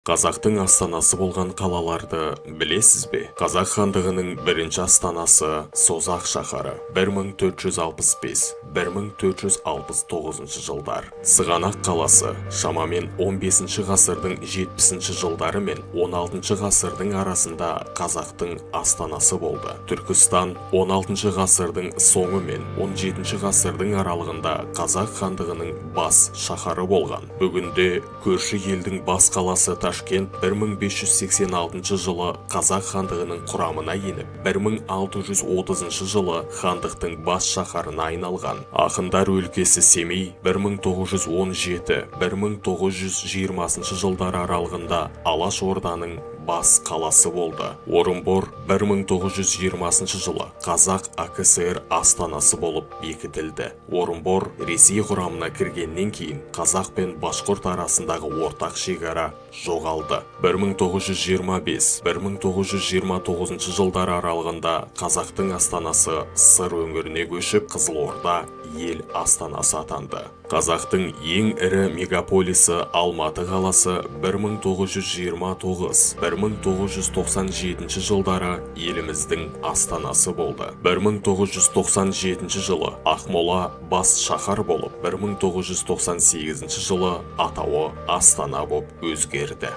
Қазақтың астанасы болған қалаларды білесіз бе? Қазақ хандығының бірінші астанасы Созақ шаһары 1465-1469 жылдар. Сығанақ қаласы шамамен 15 ғасырдың 70 жылдары мен 16 ғасырдың арасында қазақтың астанасы болды. Түркістан 16 ғасырдың соңы мен 17 ғасырдың аралығында қазақ хандығының бас шаһары болған. Бүгінде көрші елдің бас қаласы Ташкент 1586 жылы қазақ хандығының құрамына еніп, 1630 жылы хандықтың бас шаһарына айналған. Ақындар өлкесі Семей 1917-1920 жылдар аралығында Алаш Орданың бас қаласы болды. Орынбор 1920 жылы Қазақ АКСР астанасы болып бекітілді. Орынбор Ресей құрамына кіргеннен кейін Қазақ пен Башқұрт арасындағы ортақ шекара жоғалды. 1925-1929 жылдар аралығында қазақтың астанасы Сыр өңіріне көшіп, Қызылорда ел астанасы атанды. Қазақтың ең ірі мегаполисі Алматы қаласы 1929-1997 жылдары еліміздің астанасы болды. 1997 жылы Ақмола бас шаһар болып, 1998 жылы атауы Астана болып өзгерді.